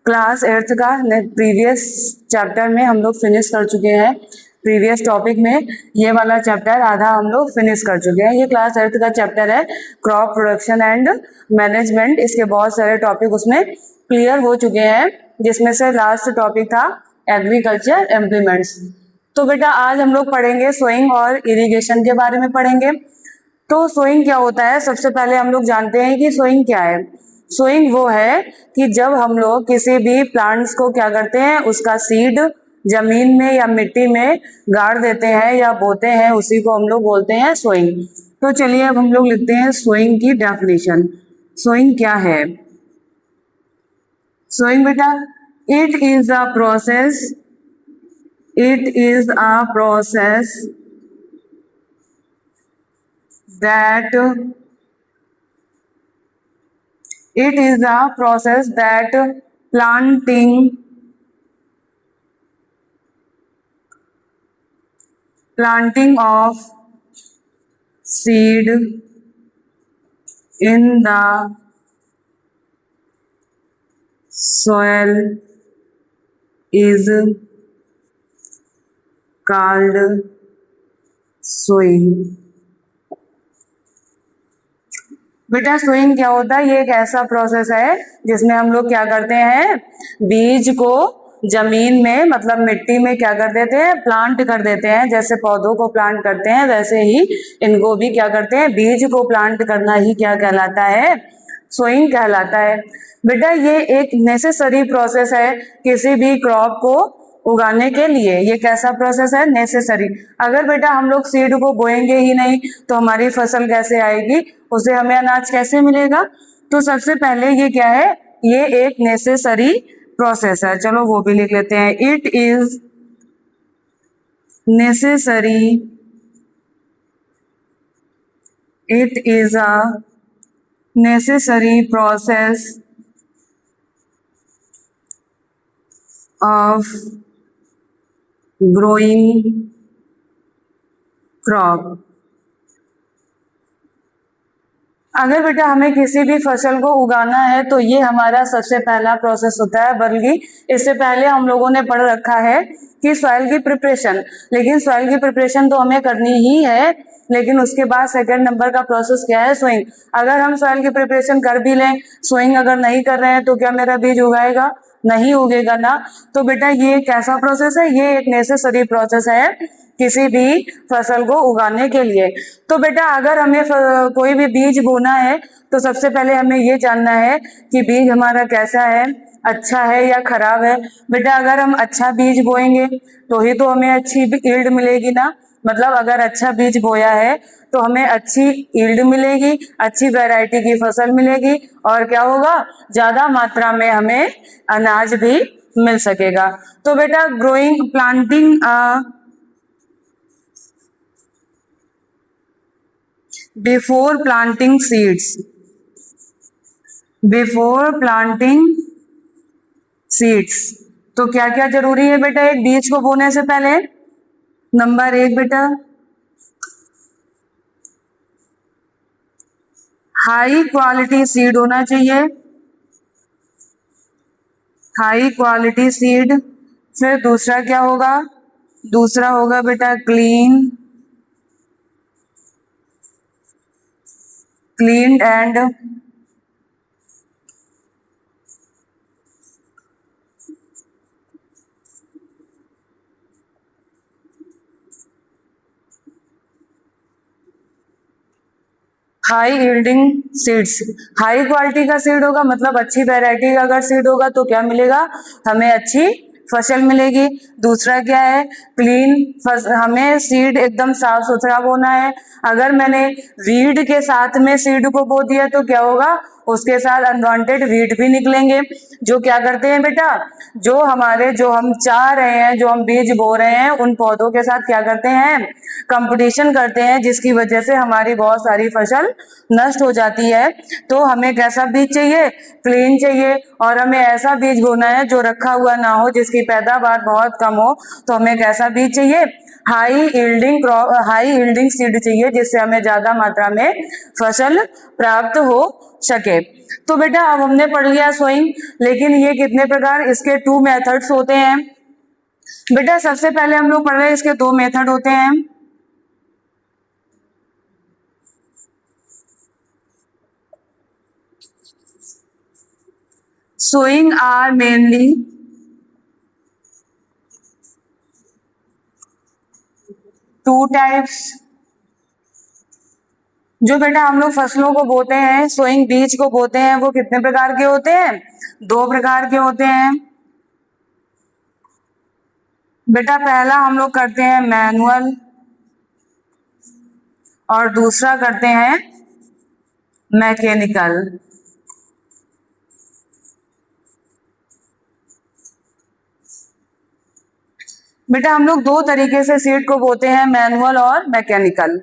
Class 8th का previous chapter में हम लोग फिनिश कर चुके हैं। प्रीवियस टॉपिक में ये वाला चैप्टर आधा हम लोग फिनिश कर चुके हैं। ये क्लास 8th का चैप्टर है क्रॉप प्रोडक्शन एंड मैनेजमेंट। इसके बहुत सारे टॉपिक उसमें क्लियर हो चुके हैं, जिसमें से लास्ट टॉपिक था एग्रीकल्चर इम्प्लीमेंट्स। तो बेटा आज हम लोग पढ़ेंगे सोइंग और इरिगेशन के बारे में पढ़ेंगे। तो सोइंग क्या होता है, सबसे पहले हम लोग जानते हैं कि सोइंग क्या है। सोइंग वो है कि जब हम लोग किसी भी प्लांट्स को क्या करते हैं, उसका सीड जमीन में या मिट्टी में गाड़ देते हैं या बोते हैं, उसी को हम लोग बोलते हैं सोइंग। तो चलिए अब हम लोग लिखते हैं सोइंग की डेफिनेशन। सोइंग क्या है? सोइंग बेटा it is a process that planting of seed in the soil is called sowing। बेटा सोइंग क्या होता है? ये एक ऐसा प्रोसेस है जिसमें हम लोग क्या करते हैं, बीज को जमीन में मतलब मिट्टी में क्या कर देते हैं, प्लांट कर देते हैं। जैसे पौधों को प्लांट करते हैं वैसे ही इनको भी क्या करते हैं, बीज को प्लांट करना ही क्या कहलाता है, सोइंग कहलाता है। बेटा ये एक नेसेसरी प्रोसेस है किसी भी क्रॉप को उगाने के लिए। ये कैसा प्रोसेस है? नेसेसरी। अगर बेटा हम लोग सीड को बोएंगे ही नहीं तो हमारी फसल कैसे आएगी, उसे हमें अनाज कैसे मिलेगा? तो सबसे पहले ये क्या है, ये एक नेसेसरी प्रोसेस है। चलो वो भी लिख लेते हैं। It is a necessary process of growing crop। अगर बेटा हमें किसी भी फसल को उगाना है तो ये हमारा सबसे पहला प्रोसेस होता है। बल्कि इससे पहले हम लोगों ने पढ़ रखा है कि सॉइल की प्रिपरेशन, लेकिन सॉइल की प्रिपरेशन तो हमें करनी ही है, लेकिन उसके बाद सेकंड नंबर का प्रोसेस क्या है, सोइंग। अगर हम सॉइल की प्रिपरेशन कर भी लें, सोइंग अगर नहीं कर रहे हैं तो क्या मेरा बीज उगाएगा? नहीं उगेगा ना। तो बेटा ये कैसा प्रोसेस है? ये एक नेसेसरी प्रोसेस है किसी भी फसल को उगाने के लिए। तो बेटा अगर हमें कोई भी बीज बोना है तो सबसे पहले हमें ये जानना है कि बीज हमारा कैसा है, अच्छा है या खराब है। बेटा अगर हम अच्छा बीज बोएंगे तो ही तो हमें अच्छी यील्ड मिलेगी ना। मतलब अगर अच्छा बीज बोया है तो हमें अच्छी यील्ड मिलेगी, अच्छी वैरायटी की फसल मिलेगी और क्या होगा, ज्यादा मात्रा में हमें अनाज भी मिल सकेगा। तो बेटा प्लांटिंग बिफोर प्लांटिंग सीड्स, तो क्या क्या जरूरी है बेटा एक बीज को बोने से पहले? नंबर 1 बेटा हाई क्वालिटी सीड होना चाहिए, हाई क्वालिटी सीड। फिर दूसरा क्या होगा? दूसरा होगा बेटा clean and high yielding seeds. High quality का सीड होगा मतलब अच्छी वैरायटी का अगर सीड होगा तो क्या मिलेगा, हमें अच्छी फसल मिलेगी। दूसरा क्या है, क्लीन। हमें सीड एकदम साफ सुथरा बोना है। अगर मैंने वीड के साथ में सीड को बो दिया तो क्या होगा, उसके साथ अनवांटेड वीड भी निकलेंगे, जो क्या करते हैं बेटा, जो हम चाह रहे हैं, जो हम बीज बो रहे हैं उन पौधों के साथ क्या करते हैं, कंपटीशन करते हैं, जिसकी वजह से हमारी बहुत सारी फसल नष्ट हो जाती है। तो हमें कैसा बीज चाहिए, क्लीन चाहिए। और हमें ऐसा बीज बोना है जो रखा हुआ ना हो, जिसकी पैदावार बहुत कम हो। तो हमें कैसा बीज चाहिए, हाई यील्डिंग सीड चाहिए, जिससे हमें ज्यादा मात्रा में फसल प्राप्त हो सके। तो बेटा अब हमने पढ़ लिया सोइंग, लेकिन ये कितने प्रकार, इसके 2 मेथड्स होते हैं। बेटा सबसे पहले हम लोग पढ़ रहे हैं, इसके 2 मेथड होते हैं। Sowing are mainly two types। जो बेटा हम लोग फसलों को बोते हैं, सोइंग बीज को बोते हैं, वो कितने प्रकार के होते हैं? 2 प्रकार के होते हैं। बेटा पहला हम लोग करते हैं मैनुअल और दूसरा करते हैं मैकेनिकल। बेटा हम लोग 2 तरीके से सीड को बोते हैं, मैनुअल और मैकेनिकल।